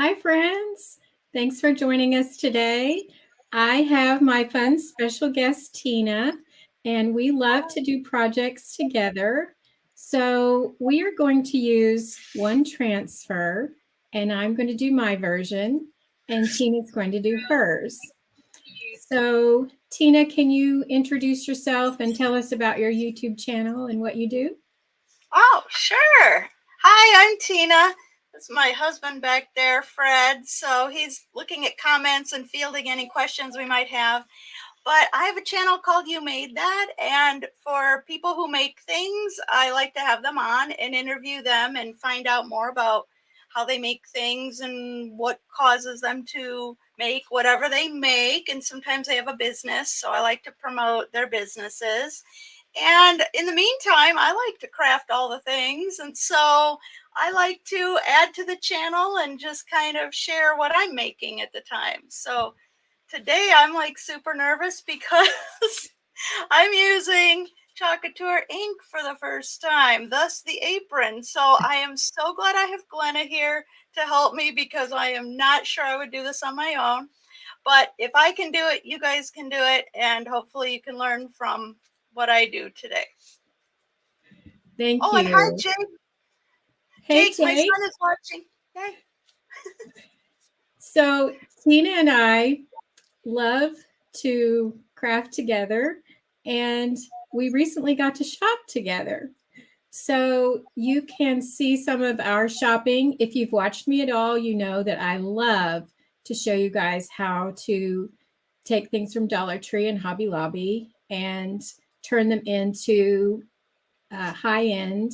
Hi, friends. Thanks for joining us today. I have my fun special guest, Tina, and we love to do projects together. So we are going to use one transfer, and I'm going to do my version, and Tina's going to do hers. So, Tina, can you introduce yourself and tell us about your YouTube channel and what you do? Oh, sure. Hi, I'm Tina. That's my husband back there, Fred. So he's looking at comments and fielding any questions we might have. But I have a channel called You Made That. And for people who make things, I like to have them on and interview them and find out more about how they make things and what causes them to make whatever they make. And sometimes they have a business, so I like to promote their businesses. And in the meantime, I like to craft all the things. And so I like to add to the channel and just kind of share what I'm making at the time. So today I'm like super nervous because I'm using Chalk Couture ink for the first time, thus the apron. So I am so glad I have Glenna here to help me because I am not sure I would do this on my own. But if I can do it, you guys can do it. And hopefully you can learn from what I do today. Thank Oh, and hi, you. Jake. Hey, Jake, my Jake. son is watching. Yay. So, Tina and I love to craft together, and we recently got to shop together. So you can see some of our shopping. If you've watched me at all, you know that I love to show you guys how to take things from Dollar Tree and Hobby Lobby and turn them into high-end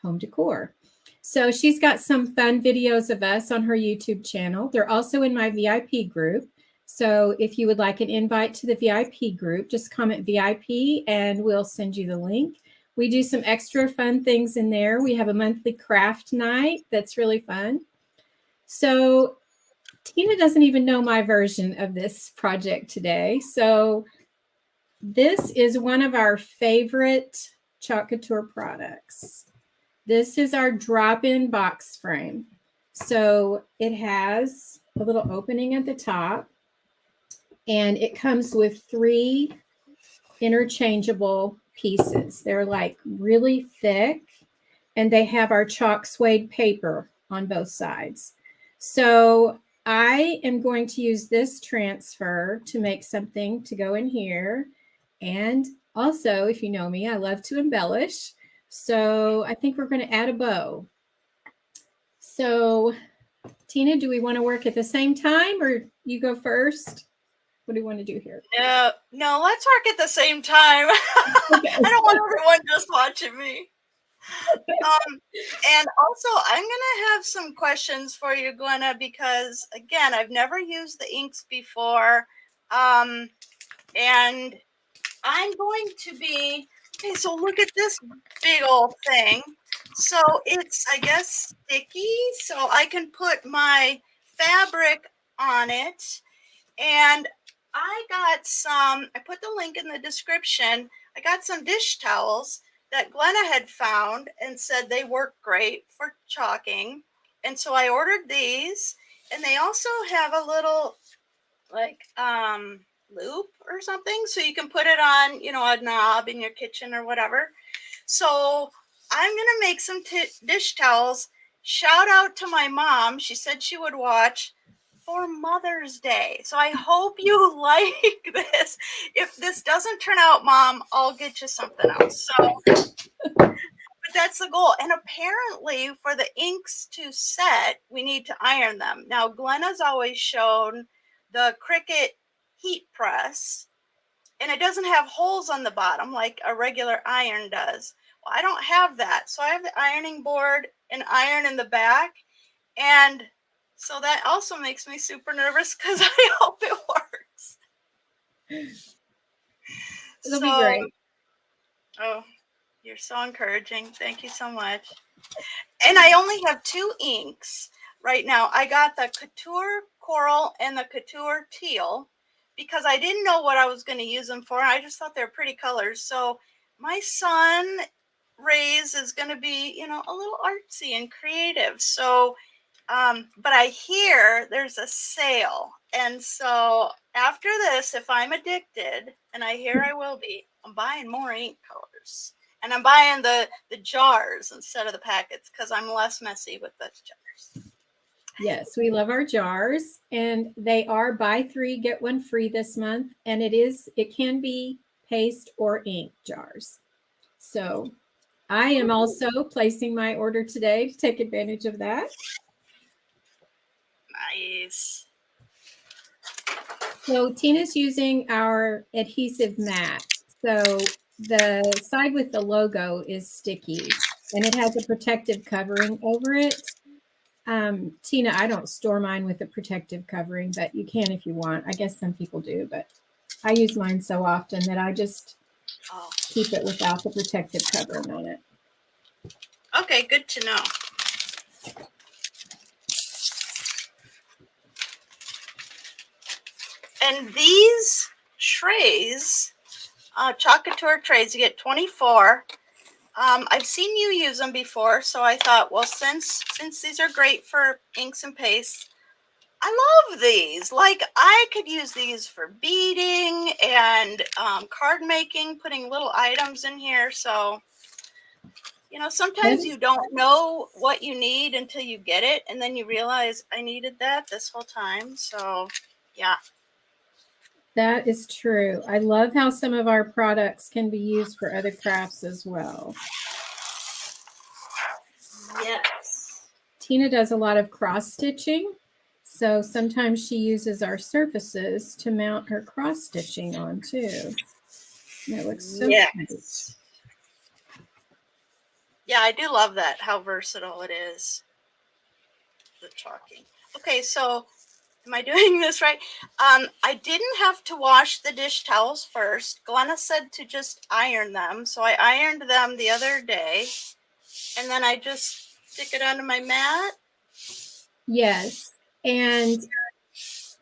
home decor. So she's got some fun videos of us on her YouTube channel. They're also in my VIP group. So if you would like an invite to the VIP group, just comment VIP and we'll send you the link. We do some extra fun things in there. We have a monthly craft night that's really fun. So Tina doesn't even know my version of this project today. So this is one of our favorite Chalk Couture products. This is our drop-in box frame. So it has a little opening at the top, and it comes with 3 interchangeable pieces. They're like really thick, and they have our chalk suede paper on both sides. So I am going to use this transfer to make something to go in here. And also, if you know me, I love to embellish. So I think we're going to add a bow. So Tina, do we want to work at the same time or you go first? What do you want to do here? No, let's work at the same time. Okay. I don't want everyone just watching me. And also, I'm going to have some questions for you, Glenna, because again, I've never used the inks before. And I'm going to be, okay, so look at this big old thing. So it's, I guess, sticky, so I can put my fabric on it. And I got some, I put the link in the description. I got some dish towels that Glenna had found and said they work great for chalking. And so I ordered these, and they also have a little like loop or something, so you can put it on, you know, a knob in your kitchen or whatever. So I'm gonna make some dish towels. Shout out to my mom. She said she would watch for Mother's Day. So I hope you like this. If this doesn't turn out, Mom, I'll get you something else. So, but that's the goal. And apparently for the inks to set, we need to iron them. Now, Glenna's always shown the Cricut heat press, and it doesn't have holes on the bottom like a regular iron does. Well, I don't have that. So I have the ironing board and iron in the back. And so that also makes me super nervous because I hope it works. It'll be great. Oh, you're so encouraging. Thank you so much. And I only have 2 inks right now. I got the Couture Coral and the Couture Teal because I didn't know what I was going to use them for. I just thought they were pretty colors. So my son Ray's is going to be, you know, a little artsy and creative. So But I hear there's a sale. And so after this, if I'm addicted, and I hear I will be, I'm buying more ink colors. And I'm buying the jars instead of the packets because I'm less messy with the jars. Yes, we love our jars, and they are buy 3 get 1 free this month, and it can be paste or ink jars. So I am also placing my order today to take advantage of that. Nice. So Tina's using our adhesive mat. So the side with the logo is sticky, and it has a protective covering over it. Tina, I don't store mine with a protective covering, but you can if you want. I guess some people do, but I use mine so often that I just keep it without the protective covering on it. Okay, good to know. And these trays, Chalk Couture trays, you get 24. I've seen you use them before, so I thought, well, since these are great for inks and pastes, I love these. Like, I could use these for beading and card making, putting little items in here. So, you know, sometimes you don't know what you need until you get it, and then you realize I needed that this whole time. So, yeah. That is true. I love how some of our products can be used for other crafts as well. Yes. Tina does a lot of cross stitching, so sometimes she uses our surfaces to mount her cross stitching on too. And it looks so yes. Yeah, I do love that, how versatile it is. The chalking. Okay, so am I doing this right? I didn't have to wash the dish towels first. Glenna said to just iron them. So I ironed them the other day. And then I just stick it onto my mat. Yes. And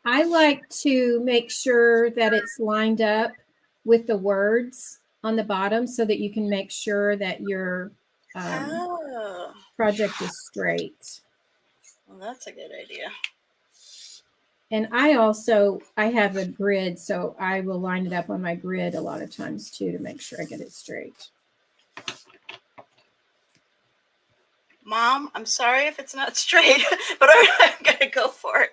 I like to make sure that it's lined up with the words on the bottom so that you can make sure that your project is straight. Well, that's a good idea. And I have a grid, so I will line it up on my grid a lot of times too to make sure I get it straight. Mom, I'm sorry if it's not straight, but I'm going to go for it.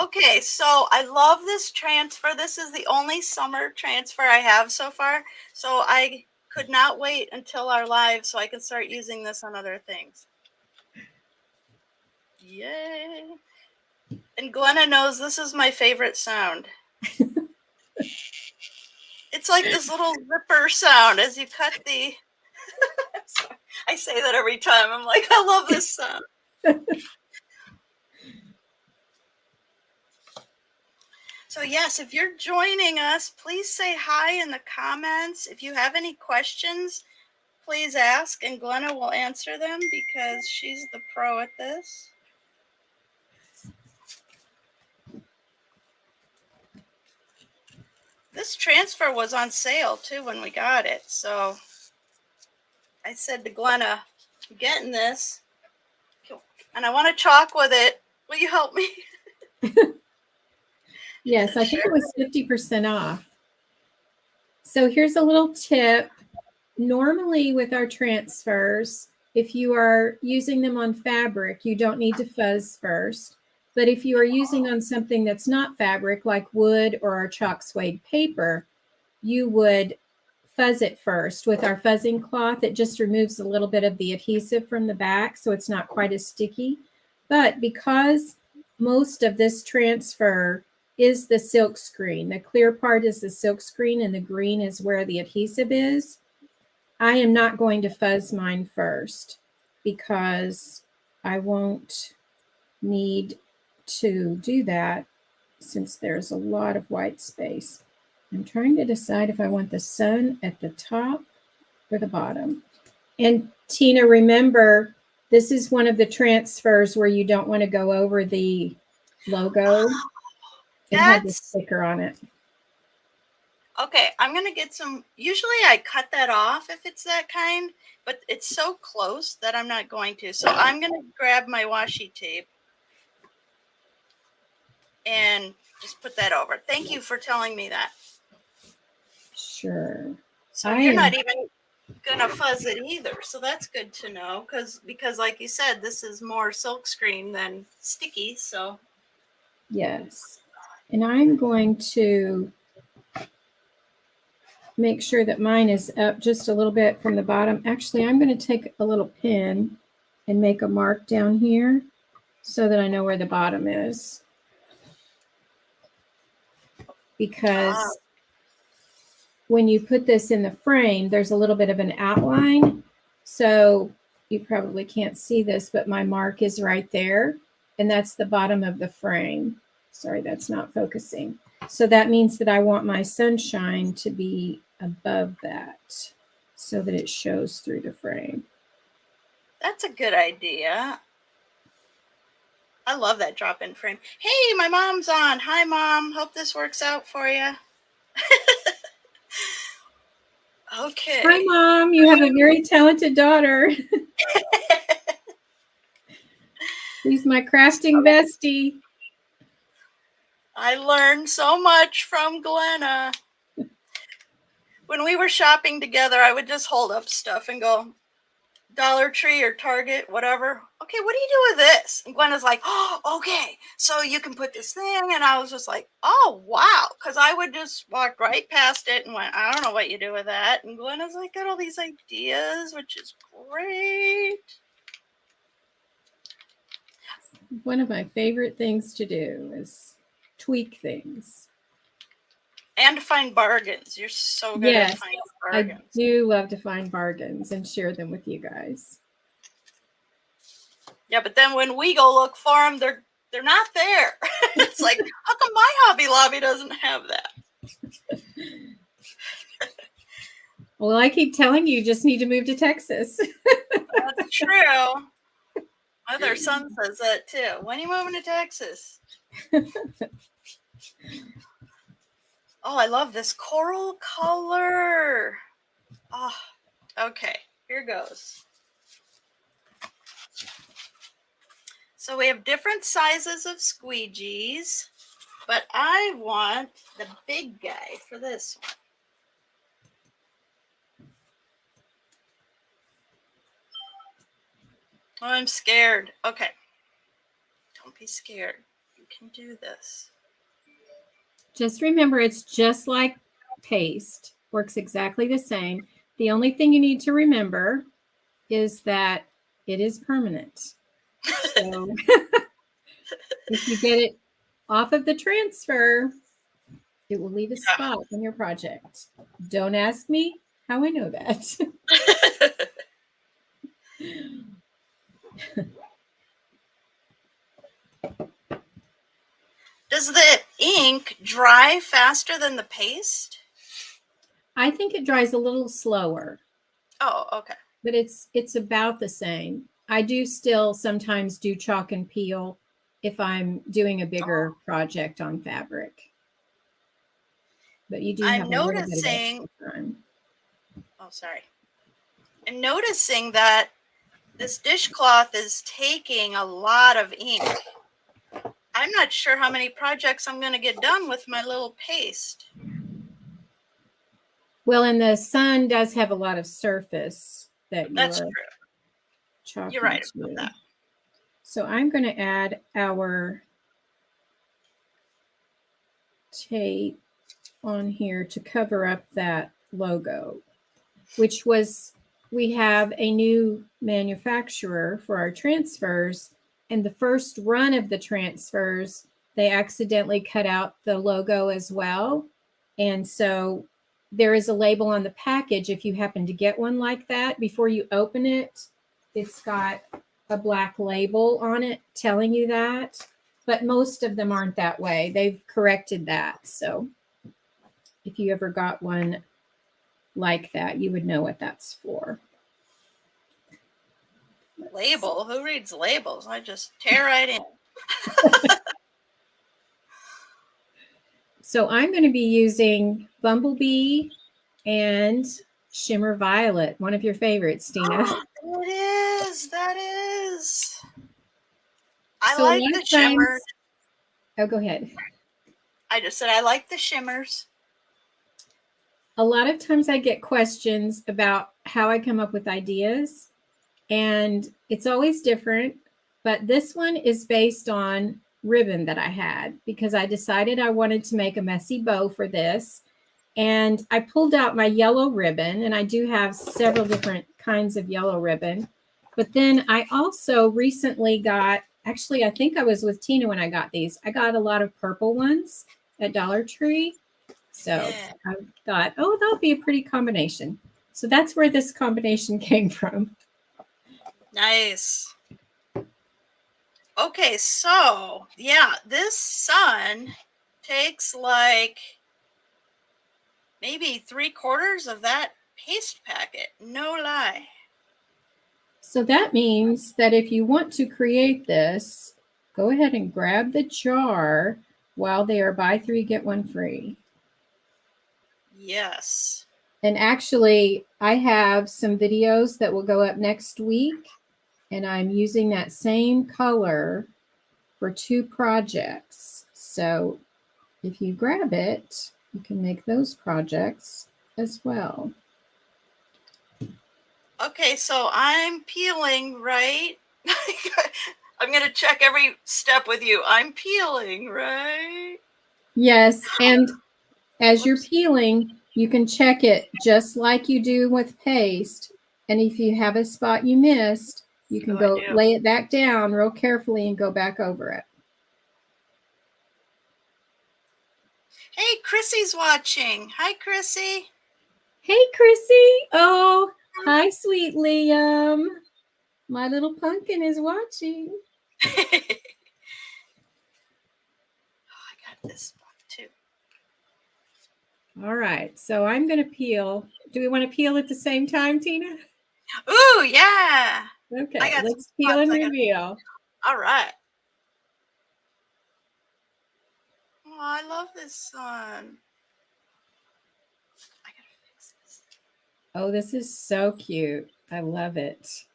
Okay, so I love this transfer. This is the only summer transfer I have so far. So I could not wait until our live so I can start using this on other things. Yay. And Glenna knows this is my favorite sound. It's like this little zipper sound as you cut the... I say that every time. I'm like, I love this sound. So yes, if you're joining us, please say hi in the comments. If you have any questions, please ask, and Glenna will answer them because she's the pro at this. This transfer was on sale too when we got it. So I said to Glenna, I'm getting this, and I want to chalk with it. Will you help me? Yes, I think it was 50% off. So here's a little tip. Normally with our transfers, if you are using them on fabric, you don't need to fuzz first. But if you are using on something that's not fabric, like wood or our chalk suede paper, you would fuzz it first with our fuzzing cloth. It just removes a little bit of the adhesive from the back, so it's not quite as sticky. But because most of this transfer is the silk screen, the clear part is the silk screen and the green is where the adhesive is, I am not going to fuzz mine first because I won't need to do that since there's a lot of white space. I'm trying to decide if I want the sun at the top or the bottom. And Tina, remember, this is one of the transfers where you don't want to go over the logo. It had the sticker on it. Okay, I'm going to get some. Usually I cut that off if it's that kind, but it's so close that I'm not going to. So I'm going to grab my washi tape. and just put that over. Thank you for telling me that. Sure. So you're not even gonna fuzz it either. So that's good to know because like you said, this is more silk screen than sticky. So yes. And I'm going to make sure that mine is up just a little bit from the bottom. Actually, I'm going to take a little pin and make a mark down here so that I know where the bottom is. Because when you put this in the frame, there's a little bit of an outline. So you probably can't see this, but my mark is right there. And that's the bottom of the frame. Sorry, that's not focusing. So that means that I want my sunshine to be above that so that it shows through the frame. that's a good idea. I love that drop-in frame. Hey, my mom's on. Hi, Mom. Hope this works out for you. Okay. Hi, Mom. You have a very talented daughter. She's my crafting bestie. I learned so much from Glenna. When we were shopping together, I would just hold up stuff and go, Dollar Tree or Target, whatever. Okay, what do you do with this? And Glenna's like, oh, okay, so you can put this thing. And I was just like, oh, wow. Because I would just walk right past it and went, I don't know what you do with that. And Glenna's like, got all these ideas, which is great. One of my favorite things to do is tweak things. And to find bargains. You're so good at finding bargains. I do love to find bargains and share them with you guys. Yeah, but then when we go look for them, they're not there. It's like, how come my Hobby Lobby doesn't have that? Well, I keep telling you, just need to move to Texas. That's true. My other son says that too. When are you moving to Texas? Oh, I love this coral color. Oh, okay, here goes. So we have different sizes of squeegees, but I want the big guy for this one. Oh, I'm scared. Okay. Don't be scared. You can do this. Just remember, it's just like paste. Works exactly the same. The only thing you need to remember is that it is permanent. So if you get it off of the transfer, it will leave a spot in your project. Don't ask me how I know that. Does the ink dry faster than the paste? I think it dries a little slower. Oh, okay. But it's about the same. I do still sometimes do chalk and peel if I'm doing a bigger project on fabric. But you do have a little bit of extra time. Oh, sorry. I'm noticing that this dishcloth is taking a lot of ink. I'm not sure how many projects I'm going to get done with my little paste. Well, and the sun does have a lot of surface that That's you're true. You're right about that. So I'm going to add our tape on here to cover up that logo, which was, we have a new manufacturer for our transfers, and the first run of the transfers, they accidentally cut out the logo as well. And so there is a label on the package if you happen to get one like that. Before you open it, it's got a black label on it telling you that. But most of them aren't that way. They've corrected that. So if you ever got one like that, you would know what that's for. Label? Who reads labels? I just tear right in. So I'm going to be using Bumblebee and Shimmer Violet, one of your favorites, Dina. Oh, it is. That is. I like the shimmer. Oh, go ahead. I just said I like the shimmers. A lot of times I get questions about how I come up with ideas, and it's always different. But this one is based on ribbon that I had because I decided I wanted to make a messy bow for this. And I pulled out my yellow ribbon, and I do have several different kinds of yellow ribbon. But then I also recently got, actually, I think I was with Tina when I got these. I got a lot of purple ones at Dollar Tree. So Yeah. I thought, oh, that'll be a pretty combination. So that's where this combination came from. Nice. Okay, so yeah, this sun takes like maybe 3/4 of that paste packet. No lie. So that means that if you want to create this, go ahead and grab the jar while they are buy 3, get 1 free. Yes. And actually, I have some videos that will go up next week, and I'm using that same color for 2 projects. So if you grab it, you can make those projects as well. Okay, so I'm peeling, right? I'm going to check every step with you. I'm peeling, right? Yes, and as you're Whoops. peeling, you can check it just like you do with paste. And if you have a spot you missed, you can Oh, I go do. lay it back down real carefully and go back over it. Hey, Chrissy's watching. Hi, Chrissy. Hey, Chrissy. Oh, hi, sweet Liam. My little pumpkin is watching. Oh, I got this one too. All right, so I'm going to peel. Do we want to peel at the same time, Tina? Ooh, yeah. Okay, Some let's peel spots and I got. reveal. All right. Oh, I love this sun. I gotta fix this. Oh, this is so cute. I love it.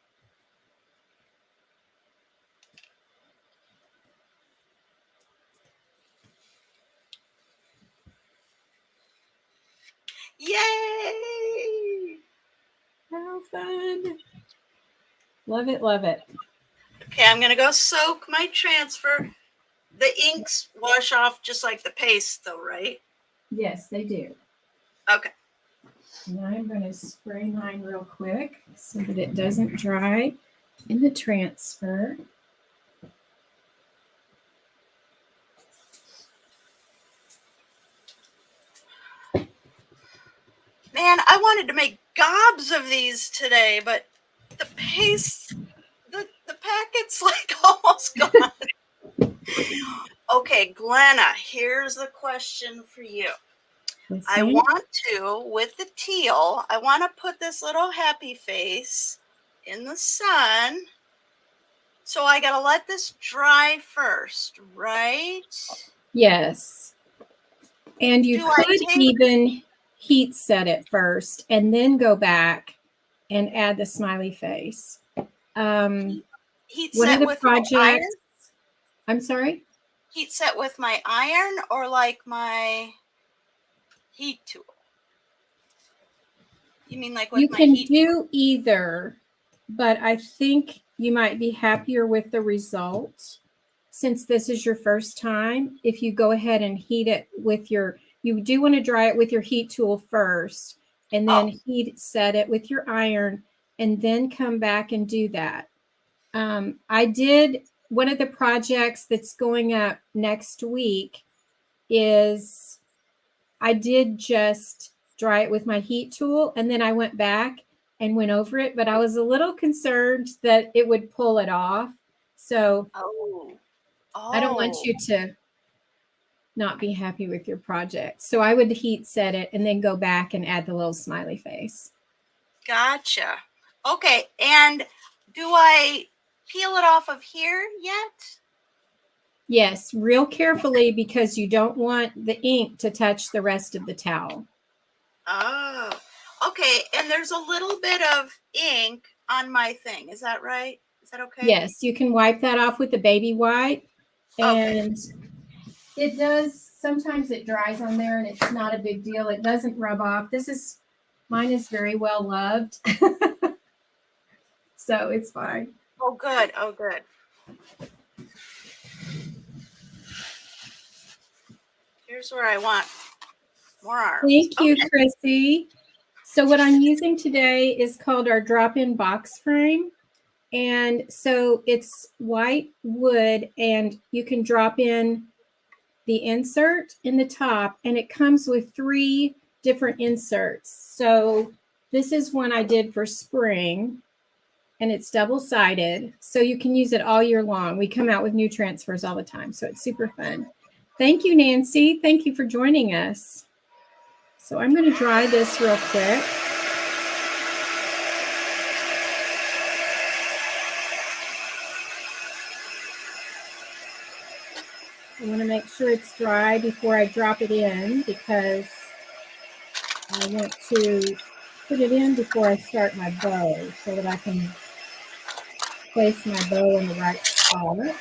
Yay! How fun. Love it, love it. Okay, I'm gonna go soak my transfer. The inks wash off just like the paste, though, right? Yes, they do. Okay. Now I'm going to spray mine real quick so that it doesn't dry in the transfer. Man, I wanted to make gobs of these today, but the paste, the packet's like almost gone. Okay, Glenna, here's the question for you. Yes, I ma'am. want to, with the teal, I want to put this little happy face in the sun. So I got to let this dry first, right? Yes. And you Do I could take even heat set it first and then go back and add the smiley face. heat One of set the with my iron? projects, I'm sorry? Heat set with my iron or like my heat tool? You mean like with You my can heat? do either, but I think you might be happier with the result since this is your first time. If you go ahead and heat it with your, you do want to dry it with your heat tool first and then Oh, heat set it with your iron and then come back and do that. I did one of the projects that's going up next week is I did just dry it with my heat tool and then I went back and went over it, but I was a little concerned that it would pull it off. So oh, I don't want oh, you to not be happy with your project. So I would heat set it and then go back and add the little smiley face. gotcha. Okay, and do I peel it off of here yet? Yes, real carefully because you don't want the ink to touch the rest of the towel. Oh, okay. And there's a little bit of ink on my thing. Is that right? Is that okay? Yes, you can wipe that off with a baby wipe Okay. and It does. Sometimes it dries on there and it's not a big deal. It doesn't rub off. Mine is very well loved. So it's fine. Oh, good. Oh, good. Here's where I want more arms. Thank you, Okay. Chrissy. So what I'm using today is called our drop-in box frame. And so it's white wood and you can drop in the insert in the top and it comes with 3 different inserts. So this is one I did for spring and it's double-sided. So you can use it all year long. We come out with new transfers all the time. So it's super fun. Thank you, Nancy. Thank you for joining us. So I'm going to dry this real quick. I want to make sure it's dry before I drop it in because I want to put it in before I start my bow so that I can place my bow in the right spot. I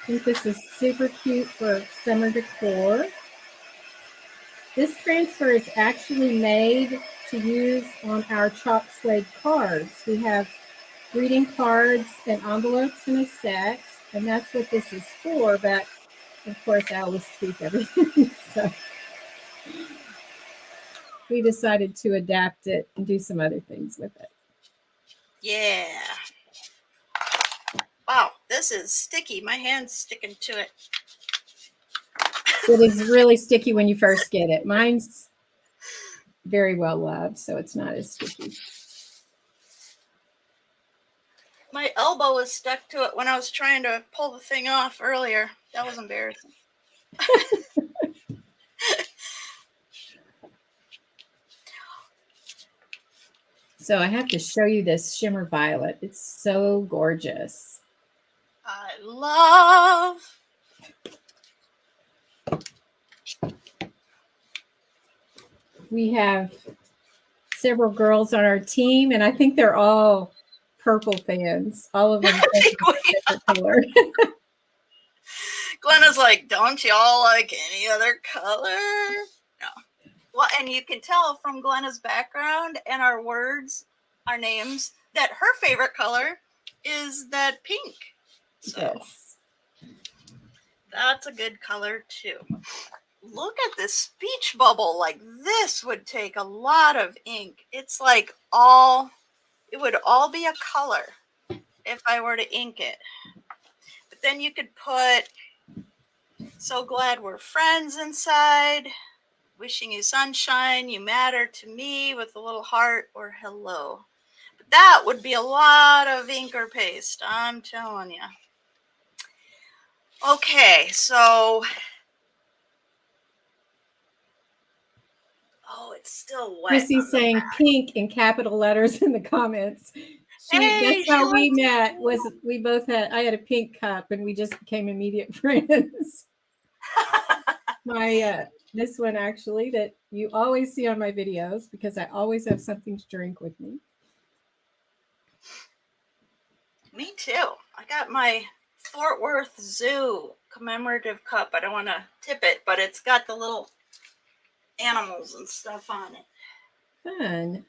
think this is super cute for summer decor. This transfer is actually made to use on our chalk suede cards. We have greeting cards and envelopes in a set, and that's what this is for, but of course I always tweak everything. So we decided to adapt it and do some other things with it. Yeah. Wow, this is sticky. My hand's sticking to it. It is really sticky when you first get it. Mine's very well loved, so it's not as sticky. My elbow was stuck to it when I was trying to pull the thing off earlier. That was embarrassing. So I have to show you this shimmer violet. It's so gorgeous. I love. We have several girls on our team, and I think they're all purple fans. All of them different color. Glenna's like, don't y'all like any other color? No. Well, and you can tell from Glenna's background and our words, our names, that her favorite color is that pink. So Yes. That's a good color too. Look at this speech bubble. Like this would take a lot of ink. It's like it would all be a color if I were to ink it. But then you could put so glad we're friends inside, wishing you sunshine, you matter to me with a little heart or hello. But that would be a lot of ink or paste, I'm telling you. Okay, so it's still wet. Chrissy's saying pink in capital letters in the comments. That's how we met. I had a pink cup and we just became immediate friends. This one actually that you always see on my videos because I always have something to drink with me. Me too. I got my Fort Worth Zoo commemorative cup. I don't want to tip it, but it's got the little animals and stuff on it. Fun.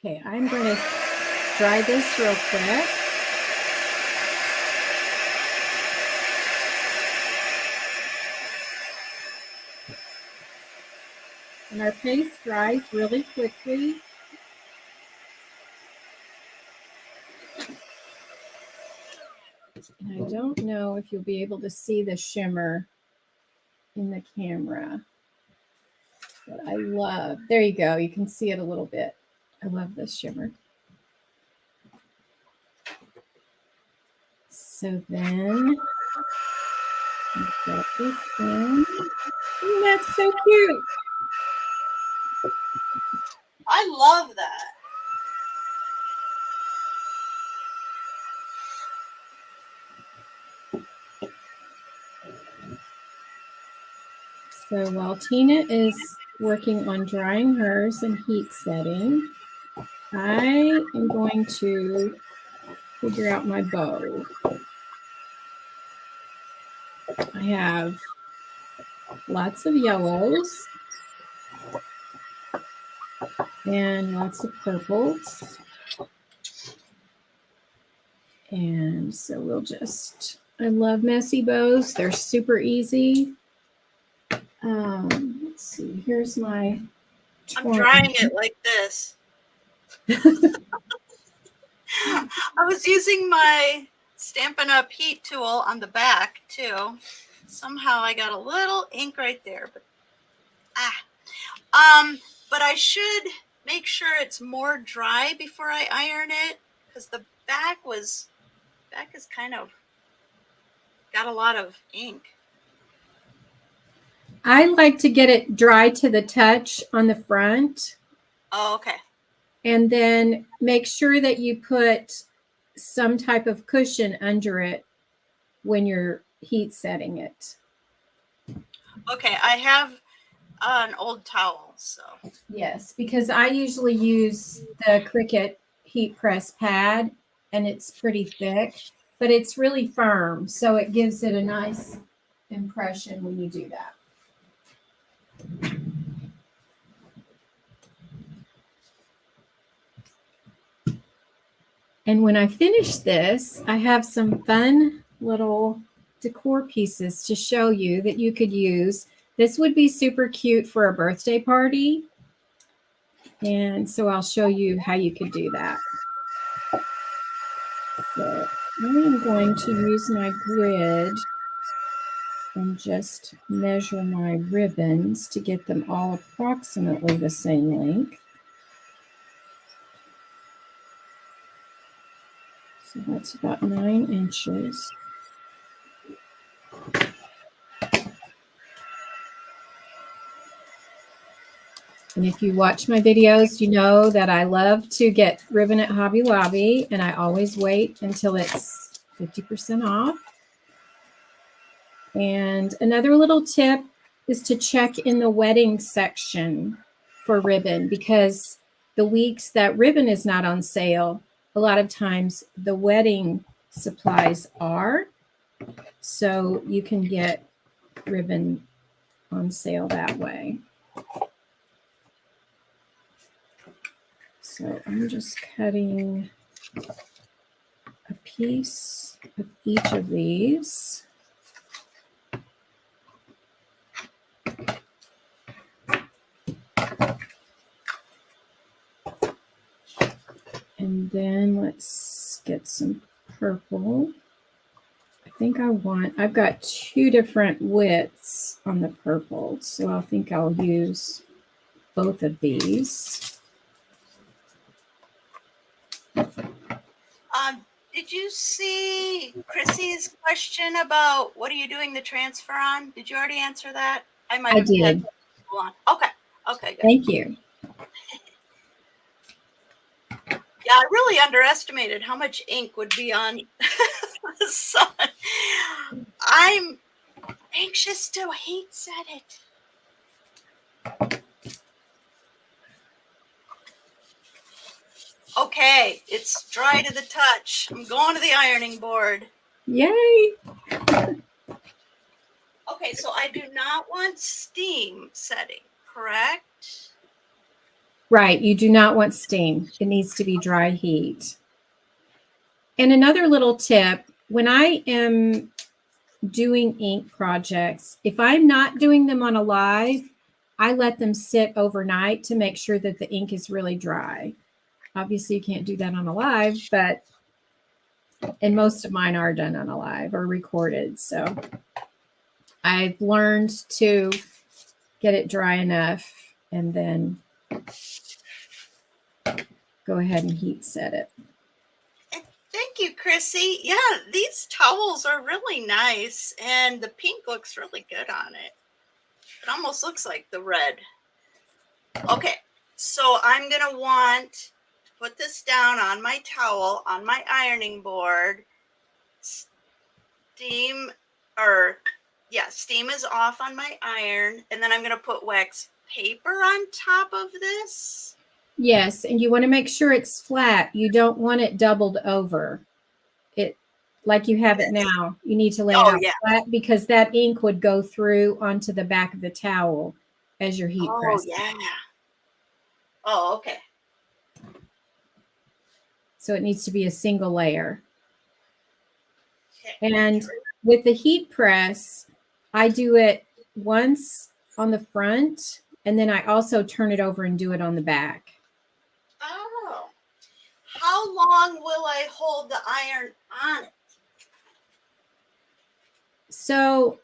Okay, I'm going to dry this real quick. And our paste dries really quickly. And I don't know if you'll be able to see the shimmer in the camera. But I love, there you go. You can see it a little bit. I love this shimmer. So then, got this in. Oh, that's so cute. I love that. So while Tina is working on drying hers and heat setting, I am going to figure out my bow. I have lots of yellows and lots of purples. And so we'll just, I love messy bows. They're super easy. Let's see, here's my I'm twine. drying it like this. I was using my Stampin' Up! Heat tool on the back too. Somehow I got a little ink right there, but but I should make sure it's more dry before I iron it, because the back is kind of got a lot of ink. I like to get it dry to the touch on the front. Oh, okay. And then make sure that you put some type of cushion under it when you're heat setting it. Okay, I have an old towel, so. Yes, because I usually use the Cricut heat press pad, and it's pretty thick, but it's really firm, so it gives it a nice impression when you do that. And when I finish this, I have some fun little decor pieces to show you that you could use. This would be super cute for a birthday party. And so I'll show you how you could do that. So I am going to use my grid and just measure my ribbons to get them all approximately the same length. So that's about 9 inches. And if you watch my videos, you know that I love to get ribbon at Hobby Lobby, and I always wait until it's 50% off. And another little tip is to check in the wedding section for ribbon, because the weeks that ribbon is not on sale, a lot of times the wedding supplies are. So you can get ribbon on sale that way. So I'm just cutting a piece of each of these. And then let's get some purple. I think I've got 2 different widths on the purple, so I think I'll use both of these. Did you see Chrissy's question about what are you doing the transfer on? Did you already answer that? I might have did. Okay. Okay, good. Thank you. Yeah, I really underestimated how much ink would be on the sun. I'm anxious to heat set it. Okay, it's dry to the touch. I'm going to the ironing board. Yay! Okay, so I do not want steam setting, correct? Right, you do not want steam. It needs to be dry heat. And another little tip, when I am doing ink projects, if I'm not doing them on a live, I let them sit overnight to make sure that the ink is really dry. Obviously, you can't do that on a live, and most of mine are done on a live or recorded. So I've learned to get it dry enough and then go ahead and heat set it. Thank you, Chrissy. Yeah, these towels are really nice, and the pink looks really good on it. It almost looks like the red. Okay, so I'm going to want to put this down on my towel, on my ironing board. Steam is off on my iron, and then I'm going to put wax paper on top of this. Yes, and you want to make sure it's flat. You don't want it doubled over. like you have it now. You need to lay it Oh, out yeah. flat because that ink would go through onto the back of the towel as your heat Oh, press. yeah. Oh, okay. So it needs to be a single layer. Okay. And with the heat press, I do it once on the front, and then I also turn it over and do it on the back. Oh. How long will I hold the iron on it? So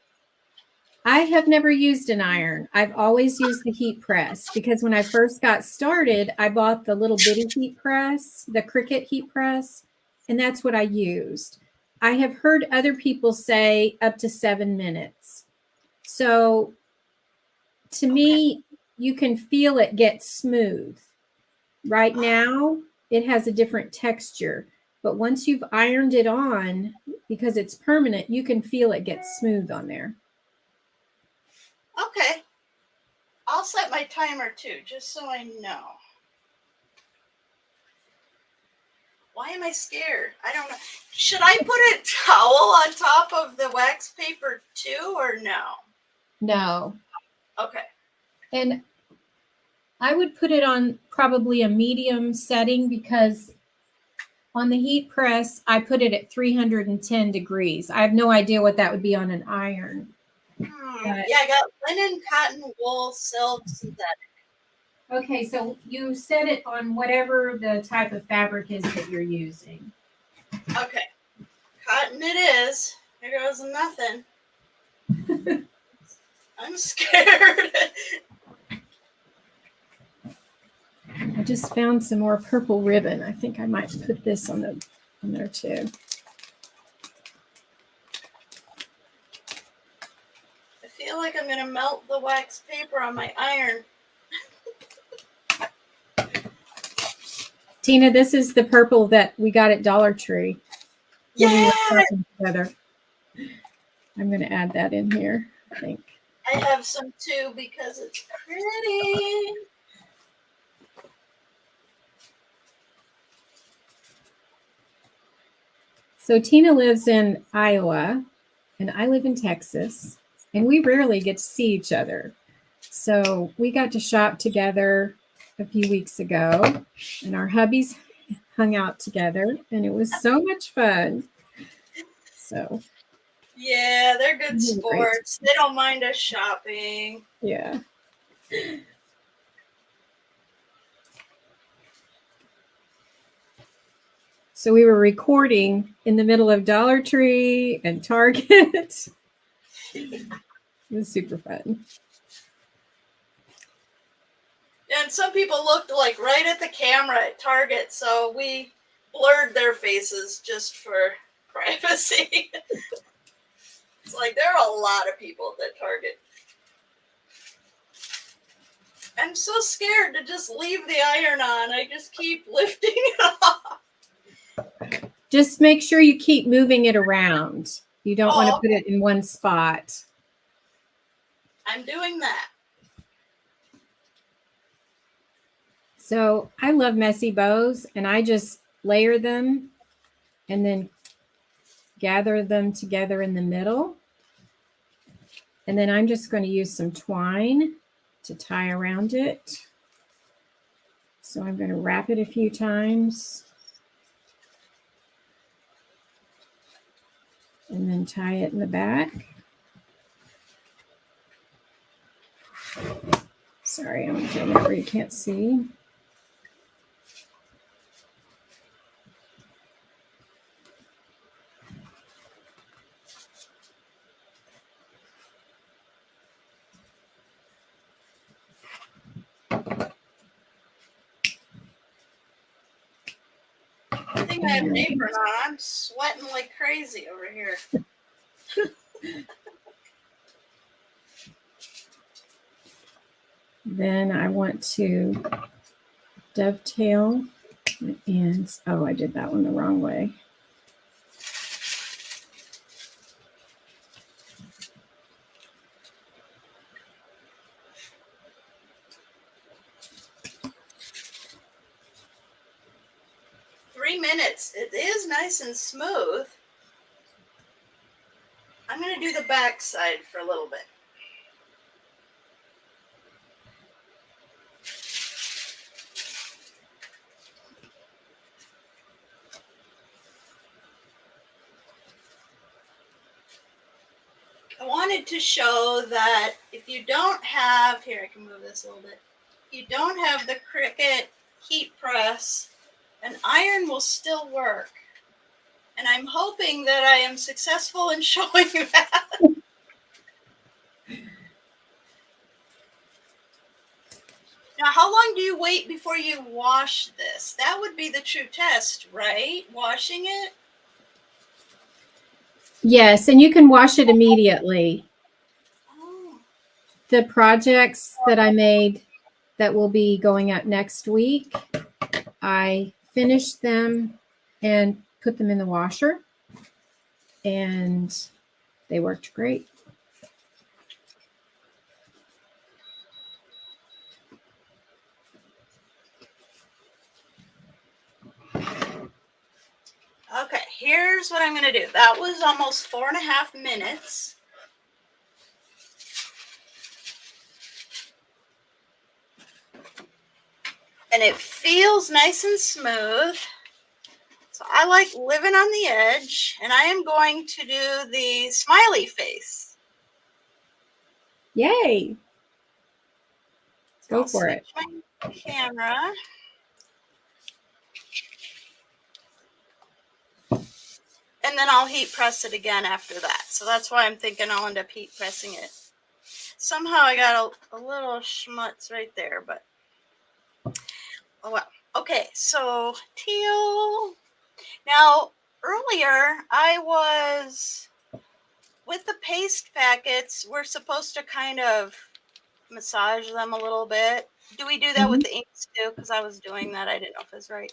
I have never used an iron. I've always used the heat press because when I first got started, I bought the little bitty heat press, the Cricut heat press, and that's what I used. I have heard other people say up to 7 minutes. So to me, you can feel it get smooth. Right now, it has a different texture, but once you've ironed it on, because it's permanent, you can feel it get smooth on there. Okay. I'll set my timer too, just so I know. Why am I scared? I don't know. Should I put a towel on top of the wax paper too, or no? No. Okay. And I would put it on probably a medium setting because on the heat press, I put it at 310 degrees. I have no idea what that would be on an iron. Yeah, I got linen, cotton, wool, silk, synthetic. Okay, so you set it on whatever the type of fabric is that you're using. Okay. Cotton it is. There goes nothing. I'm scared. I just found some more purple ribbon. I think I might put this on there too. I feel like I'm gonna melt the wax paper on my iron. Tina, this is the purple that we got at Dollar Tree. Yeah! We were shopping together. I'm going to add that in here, I think. I have some too because it's pretty. So Tina lives in Iowa and I live in Texas, and we rarely get to see each other. So we got to shop together a few weeks ago, and our hubbies hung out together, and it was so much fun. So Yeah, they're good sports. They don't mind us shopping. Yeah. So we were recording in the middle of Dollar Tree and Target. It was super fun. And some people looked like right at the camera at Target, so we blurred their faces just for privacy. It's like there are a lot of people at Target. I'm so scared to just leave the iron on. I just keep lifting it off. Just make sure you keep moving it around. You don't want to put it in one spot. I'm doing that. So I love messy bows, and I just layer them and then gather them together in the middle. And then I'm just going to use some twine to tie around it. So I'm going to wrap it a few times and then tie it in the back. Sorry, I'm doing that where you can't see. I think I have an apron on. I'm sweating like crazy over here. Then I want to dovetail the ends. Oh, I did that one the wrong way. Minutes. It is nice and smooth. I'm going to do the back side for a little bit. I wanted to show that if you don't have, here I can move this a little bit, if you don't have the Cricut heat press, an iron will still work. And I'm hoping that I am successful in showing that. Now, how long do you wait before you wash this? That would be the true test, right? Washing it? Yes, and you can wash it immediately. Oh. The projects that I made that will be going out next week, I finished them and put them in the washer, and they worked great. Okay, here's what I'm going to do. That was almost 4.5 minutes. And it feels nice and smooth. So I like living on the edge, and I am going to do the smiley face. Yay! So Go I'll for it. switch my camera. And then I'll heat press it again after that. So that's why I'm thinking I'll end up heat pressing it. Somehow I got a little schmutz right there, but oh well. Okay, so teal. Now, earlier I was with the paste packets, we're supposed to kind of massage them a little bit. Do we do that with the inks too? Because I was doing that. I didn't know if it was right.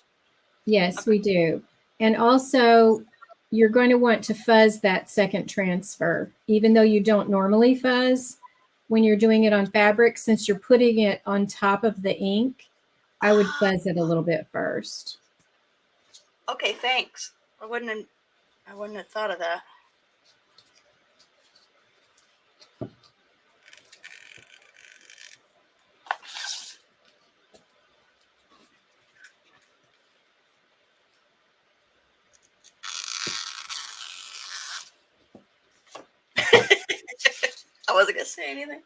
Yes, Okay. we do. And also, you're going to want to fuzz that second transfer, even though you don't normally fuzz when you're doing it on fabric. Since you're putting it on top of the ink, I would fuzz it a little bit first. Okay, thanks. I wouldn't have thought of that. I wasn't gonna say anything.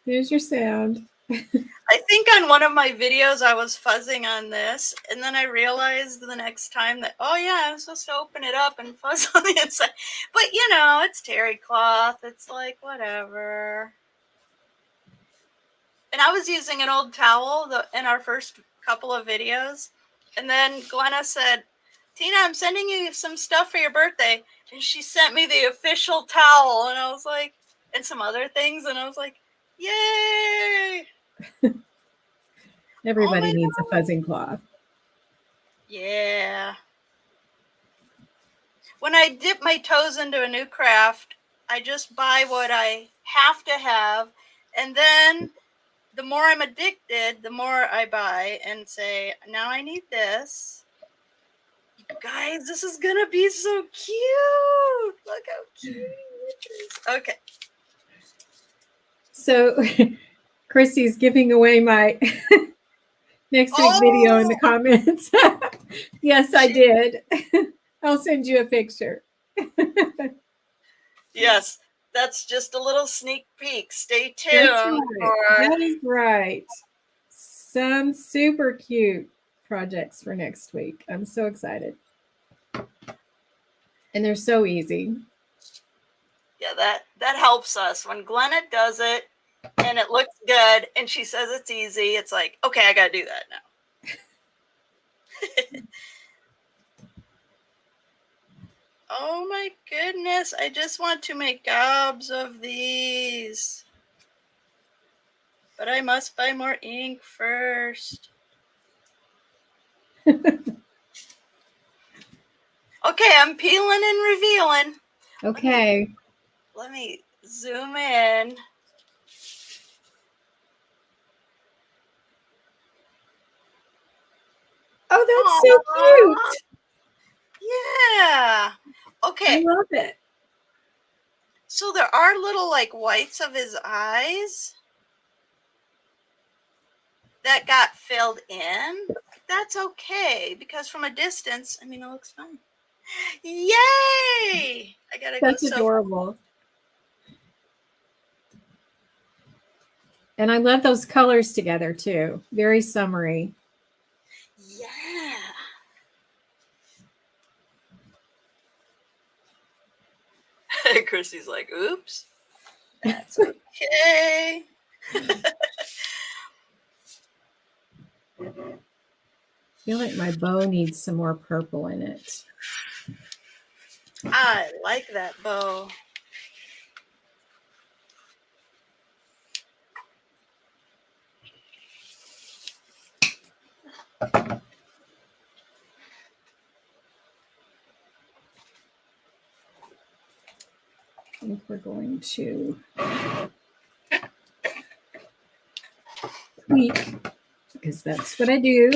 There's your sound. I think on one of my videos I was fuzzing on this, and then I realized the next time that, oh yeah, I'm supposed to open it up and fuzz on the inside. But you know, it's terry cloth. It's like whatever. And I was using an old towel in our first couple of videos, and then Glenna said, "Tina, I'm sending you some stuff for your birthday," and she sent me the official towel, and I was like, and some other things, and I was like, yay! Everybody needs a fuzzing cloth. Yeah. When I dip my toes into a new craft, I just buy what I have to have, and then the more I'm addicted, the more I buy and say, now I need this. You guys, this is gonna be so cute. Look how cute it is. Okay. So Chrissy's giving away my next week video in the comments. Yes, I did. I'll send you a picture. Yes, that's just a little sneak peek. Stay tuned. That's right. That is right. Some super cute projects for next week. I'm so excited. And they're so easy. Yeah, that helps us. When Glenna does it and it looks good and she says it's easy, it's like, okay, I gotta do that now. Oh my goodness, I just want to make gobs of these. But I must buy more ink first. Okay, I'm peeling and revealing. Okay. Let me zoom in. Oh, that's so cute. Yeah. Okay. I love it. So there are little like whites of his eyes that got filled in. That's okay because from a distance, I mean, it looks fine. Yay! I gotta go That's so. adorable. And I love those colors together too. Very summery. Yeah. Chrissy's like, oops. That's okay. I feel like my bow needs some more purple in it. I like that bow. I think we're going to tweak because that's what I do.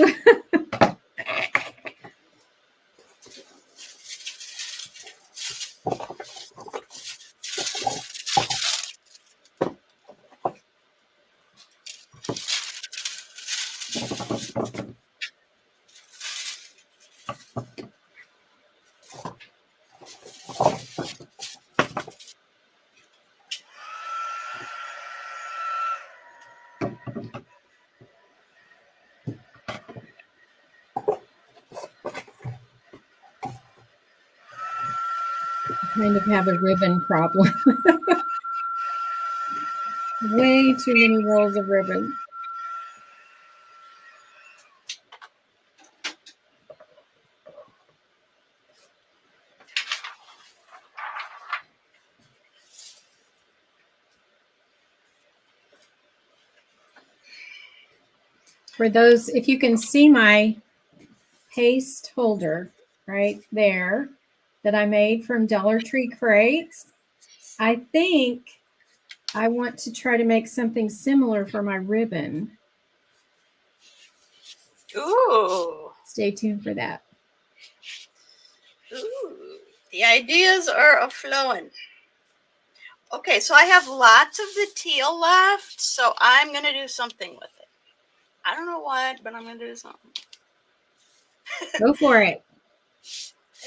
Kind of have a ribbon problem. Way too many rolls of ribbon. For those, if you can see my paste holder right there that I made from Dollar Tree crates, I think I want to try to make something similar for my ribbon. Ooh. Stay tuned for that. Ooh. The ideas are a-flowing. Okay, so I have lots of the teal left, so I'm going to do something with it. I don't know what, but I'm going to do something. Go for it.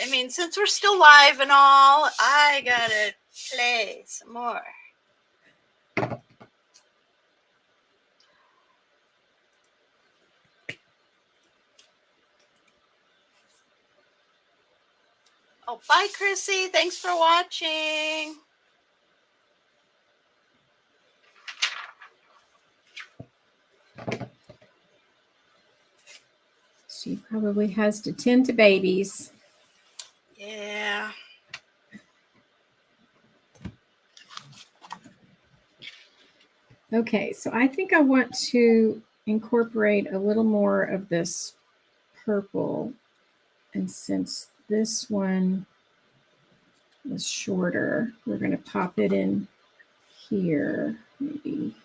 I mean, since we're still live and all, I got to play some more. Oh, bye, Chrissy. Thanks for watching. She probably has to tend to babies. Yeah. Okay, so I think I want to incorporate a little more of this purple. And since this one is shorter, we're going to pop it in here, maybe.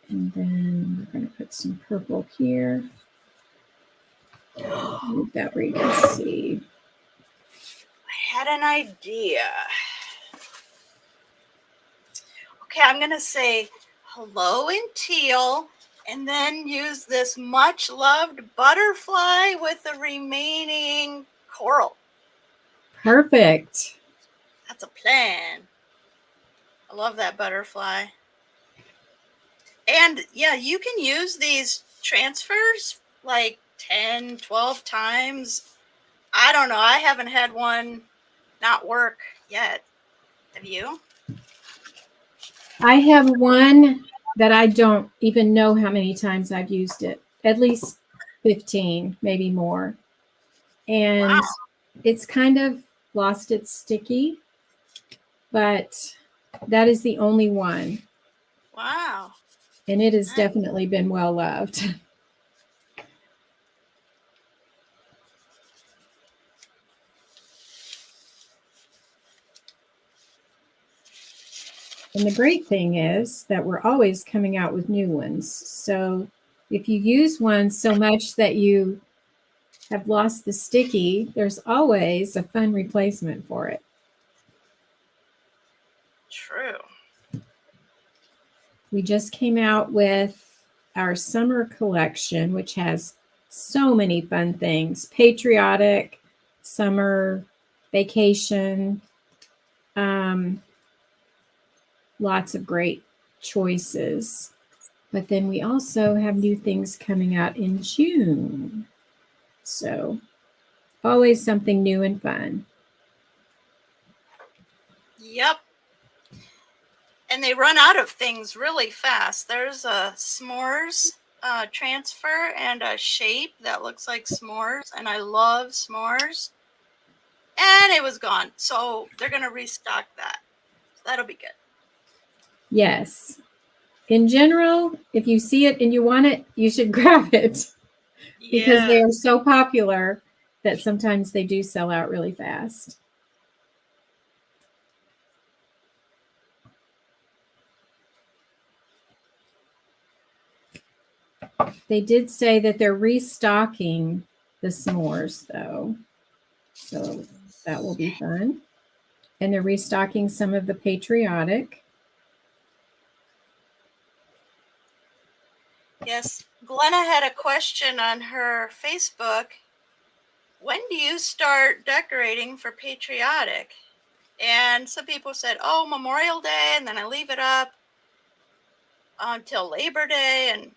And then we're going to put some purple here. Move that where you can see. I had an idea. Okay, I'm going to say hello in teal and then use this much loved butterfly with the remaining coral. Perfect. That's a plan. I love that butterfly. And yeah, you can use these transfers like 10, 12 times. I don't know. I haven't had one not work yet. Have you? I have one that I don't even know how many times I've used it. At least 15, maybe more. And wow. It's kind of lost its sticky, but that is the only one. Wow. And it has definitely been well loved. And the great thing is that we're always coming out with new ones. So if you use one so much that you have lost the sticky, there's always a fun replacement for it. True. We just came out with our summer collection, which has so many fun things: patriotic, summer, vacation, lots of great choices. But then we also have new things coming out in June. So always something new and fun. Yep. And they run out of things really fast. There's a s'mores transfer and a shape that looks like s'mores, and I love s'mores. And it was gone. So they're going to restock that. So that'll be good. Yes. In general, if you see it and you want it, you should grab it because they are so popular that sometimes they do sell out really fast. They did say that they're restocking the s'mores, though. So that will be fun. And they're restocking some of the patriotic. Yes. Glenna had a question on her Facebook. When do you start decorating for patriotic? And some people said, oh, Memorial Day, and then I leave it up until Labor Day. And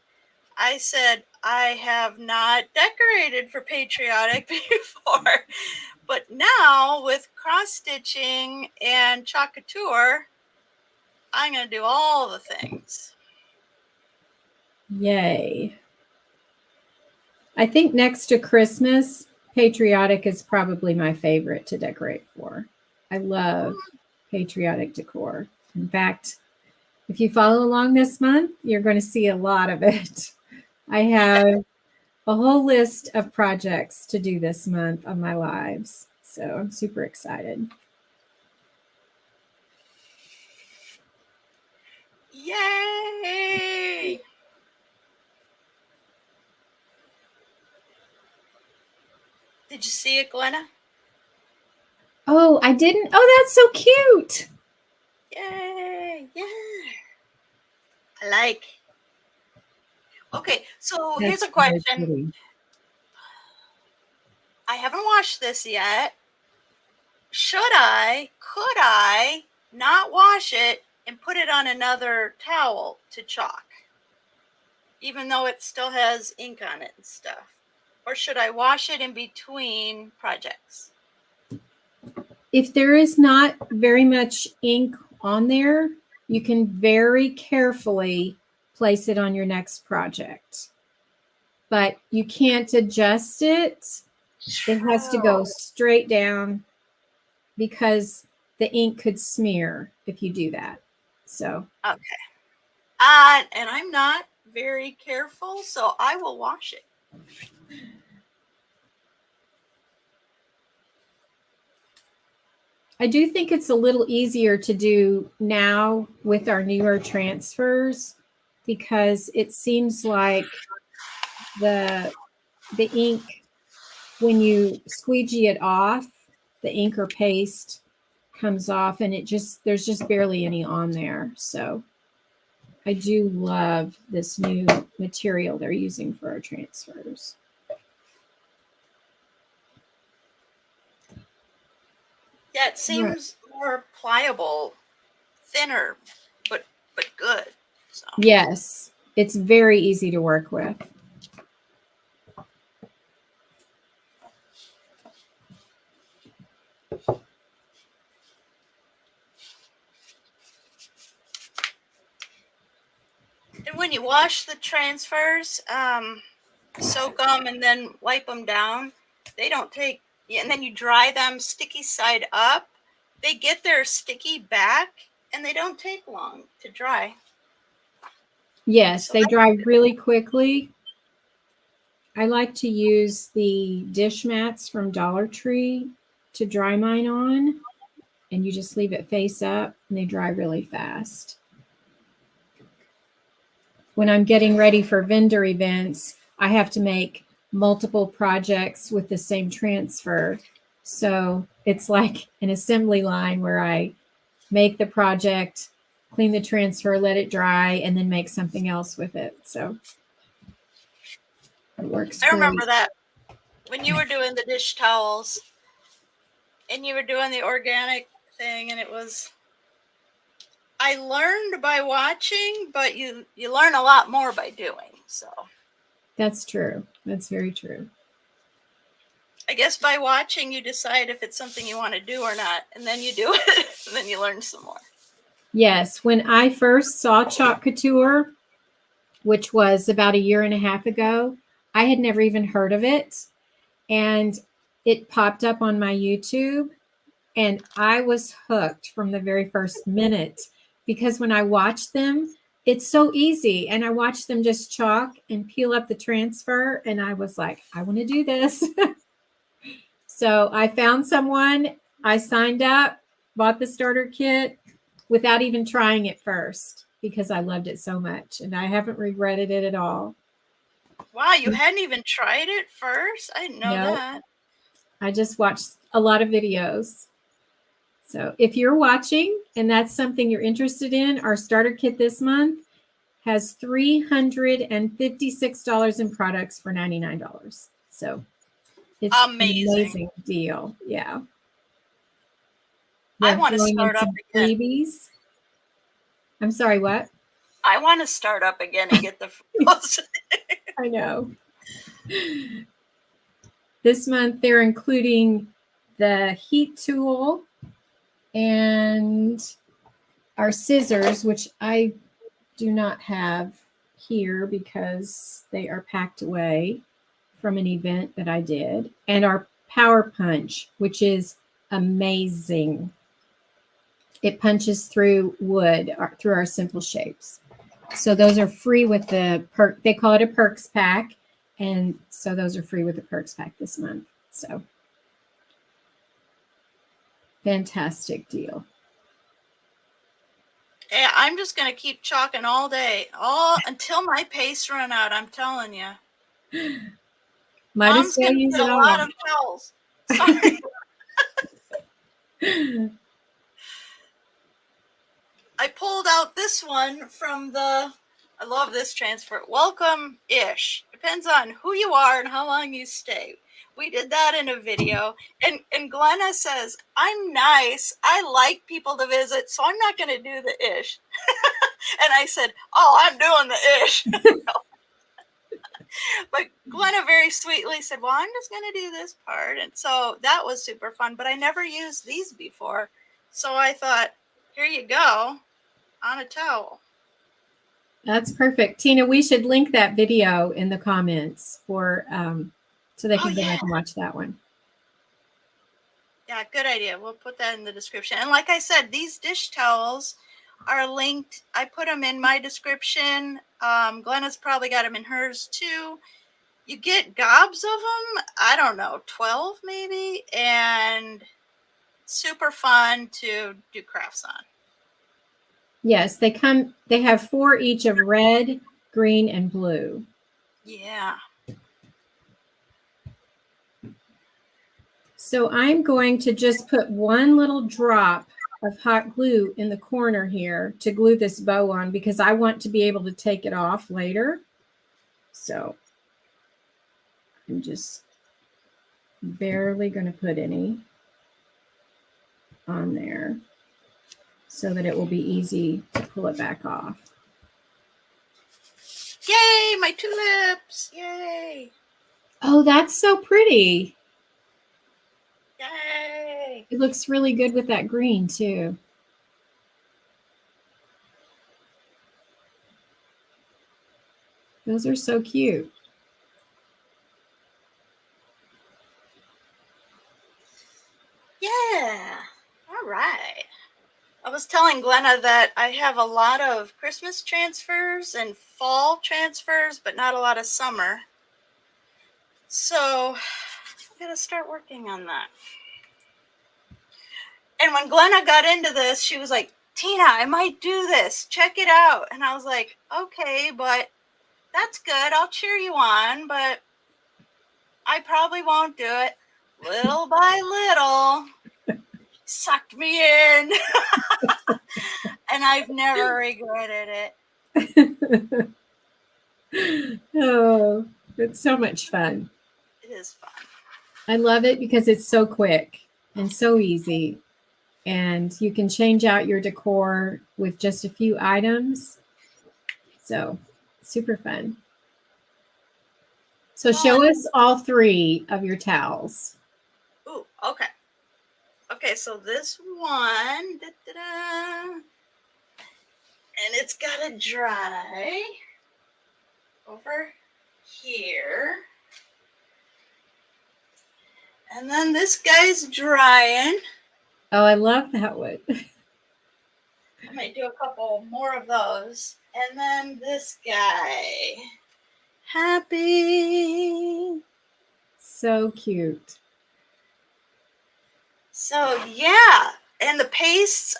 I said, I have not decorated for patriotic before, but now with cross stitching and Chalk Couture, I'm going to do all the things. Yay. I think next to Christmas, patriotic is probably my favorite to decorate for. I love patriotic decor. In fact, if you follow along this month, you're going to see a lot of it. I have a whole list of projects to do this month on my lives. So I'm super excited. Yay! Did you see it, Glenna? Oh, I didn't. Oh, that's so cute. Yay! Yeah. I like. Okay, so here's a question. I haven't washed this yet. Could I not wash it and put it on another towel to chalk, even though it still has ink on it and stuff? Or should I wash it in between projects? If there is not very much ink on there, you can very carefully place it on your next project. But you can't adjust it. It has to go straight down because the ink could smear if you do that. So okay. And I'm not very careful, so I will wash it. I do think it's a little easier to do now with our newer transfers because it seems like the ink, when you squeegee it off, the ink or paste comes off and there's just barely any on there. So I do love this new material they're using for our transfers. Yeah, it seems more pliable, thinner, but good. So. Yes, it's very easy to work with. And when you wash the transfers, soak them and then wipe them down. They don't take, and then you dry them sticky side up. They get their sticky back and they don't take long to dry. Yes, so they dry really quickly. I like to use the dish mats from Dollar Tree to dry mine on, and you just leave it face up and they dry really fast. When I'm getting ready for vendor events, I have to make multiple projects with the same transfer. So it's like an assembly line where I make the project, clean the transfer, let it dry, and then make something else with it. So it works I great. remember that when you were doing the dish towels and you were doing the organic thing, and it was, I learned by watching, but you learn a lot more by doing. So That's true. That's very true. I guess by watching you decide if it's something you want to do or not, and then you do it, and then you learn some more. Yes, when I first saw Chalk Couture, which was about a year and a half ago, I had never even heard of it. And it popped up on my YouTube, and I was hooked from the very first minute because when I watched them, it's so easy. And I watched them just chalk and peel up the transfer. And I was like, I want to do this. So I found someone, I signed up, bought the starter kit without even trying it first because I loved it so much. And I haven't regretted it at all. Wow, you hadn't even tried it first? I didn't know No, that. I just watched a lot of videos. So if you're watching and that's something you're interested in, our starter kit this month has $356 in products for $99. So it's Amazing. an amazing deal. Yeah. I want to start up again. Freebies. I'm sorry, what? I want to start up again and get the frills. I know. This month they're including the heat tool and our scissors, which I do not have here because they are packed away from an event that I did, and our power punch, which is amazing. It punches through wood, through our simple shapes. So those are free with the perk. They call it a perks pack. And so those are free with the perks pack this month. So fantastic deal. Yeah, I'm just going to keep chalking all day, all until my paste run out. I'm telling you. Might Mom's as well going to use get it a all. lot of towels. Sorry. I pulled out this one from the, I love this transfer, welcome-ish. Depends on who you are and how long you stay. We did that in a video. And Glenna says, I'm nice. I like people to visit, so I'm not going to do the ish. And I said, oh, I'm doing the ish. But Glenna very sweetly said, well, I'm just going to do this part. And so that was super fun. But I never used these before. So I thought, here you go, on a towel. That's perfect. Tina, we should link that video in the comments for so they can go back and watch that one. Yeah, good idea. We'll put that in the description. And like I said, these dish towels are linked. I put them in my description. Glenna's probably got them in hers too. You get gobs of them. I don't know, 12 maybe, and super fun to do crafts on. Yes, they have 4 each of red, green, and blue. Yeah. So I'm going to just put one little drop of hot glue in the corner here to glue this bow on because I want to be able to take it off later. So I'm just barely going to put any on there so that it will be easy to pull it back off. Yay, my tulips. Yay. Oh, that's so pretty. Yay. It looks really good with that green too. Those are so cute. Yeah. All right. I was telling Glenna that I have a lot of Christmas transfers and fall transfers, but not a lot of summer. So I'm going to start working on that. And when Glenna got into this, she was like, Tina, I might do this. Check it out. And I was like, okay, but that's good. I'll cheer you on, but I probably won't do it. Little by little, sucked me in. And I've never regretted it. Oh, it's so much fun. It is fun. I love it because it's so quick and so easy. And you can change out your decor with just a few items. So super fun. So show us all 3 of your towels. Ooh, okay. Okay, so this one, and it's got to dry over here. And then this guy's drying. Oh, I love that one. I might do a couple more of those. And then this guy. Happy. So cute. So yeah, and the pastes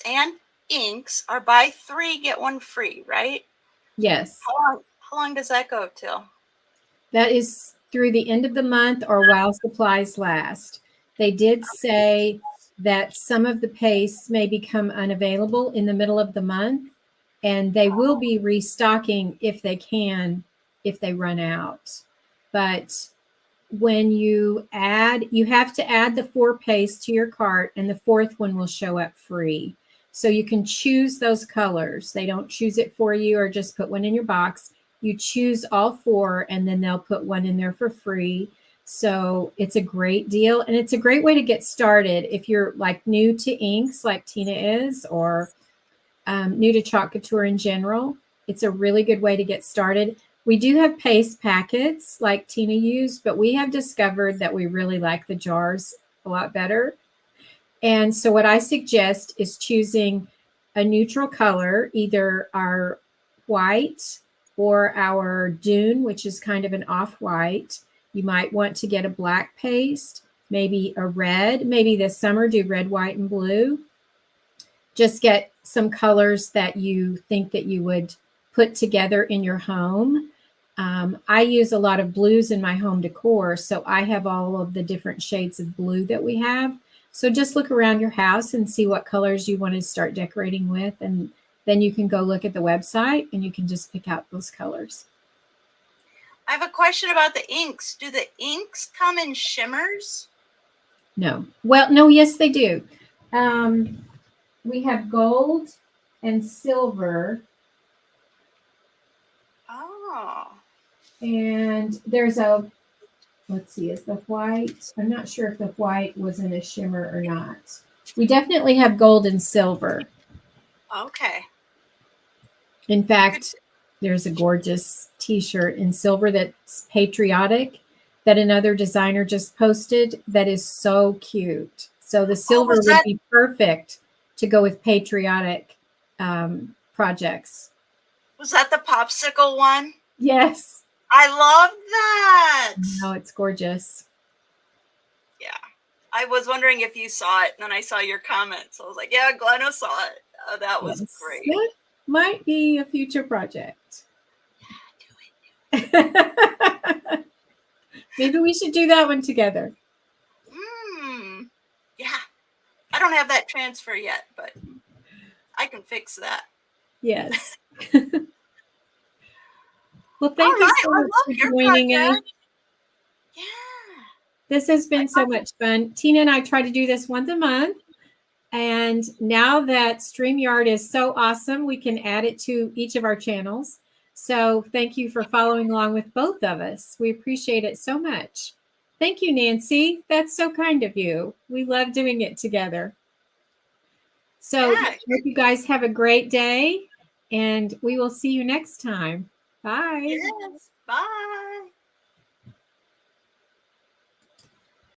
and inks are buy 3 get 1 free, right? Yes. How long does that go till? That is through the end of the month or while supplies last. They did say that some of the pastes may become unavailable in the middle of the month, and they will be restocking if they can, if they run out. But when you have to add the 4 pastes to your cart, and the 4th one will show up free. So you can choose those colors. They don't choose it for you or just put one in your box. You choose all 4, and then they'll put one in there for free. So it's a great deal, and it's a great way to get started if you're like new to inks like Tina is, or new to Chalk Couture in general. It's a really good way to get started. We do have paste packets like Tina used, but we have discovered that we really like the jars a lot better. And so what I suggest is choosing a neutral color, either our white or our dune, which is kind of an off-white. You might want to get a black paste, maybe a red, maybe this summer do red, white, and blue. Just get some colors that you think that you would put together in your home. I use a lot of blues in my home decor, so I have all of the different shades of blue that we have. So just look around your house and see what colors you want to start decorating with, and then you can go look at the website and you can just pick out those colors. I have a question about the inks. Do the inks come in shimmers? No. Well, no, yes, they do. We have gold and silver. Oh. And there's a, let's see, is the white? I'm not sure if the white was in a shimmer or not. We definitely have gold and silver. Okay. In fact, there's a gorgeous t-shirt in silver that's patriotic that another designer just posted that is so cute. So the silver would be perfect to go with patriotic projects. Was that the popsicle one? Yes. I love that. Oh, it's gorgeous. Yeah. I was wondering if you saw it, and then I saw your comments. So I was like, yeah, Glenna saw it. Oh, that was great. That might be a future project. Yeah, do it. Maybe we should do that one together. Yeah. I don't have that transfer yet, but I can fix that. Yes. Well, thank you so much for joining us. Yeah. This has been so much fun. Tina and I try to do this once a month. And now that StreamYard is so awesome, we can add it to each of our channels. So thank you for following along with both of us. We appreciate it so much. Thank you, Nancy. That's so kind of you. We love doing it together. So I hope you guys have a great day, and we will see you next time. Bye. Yes. Bye.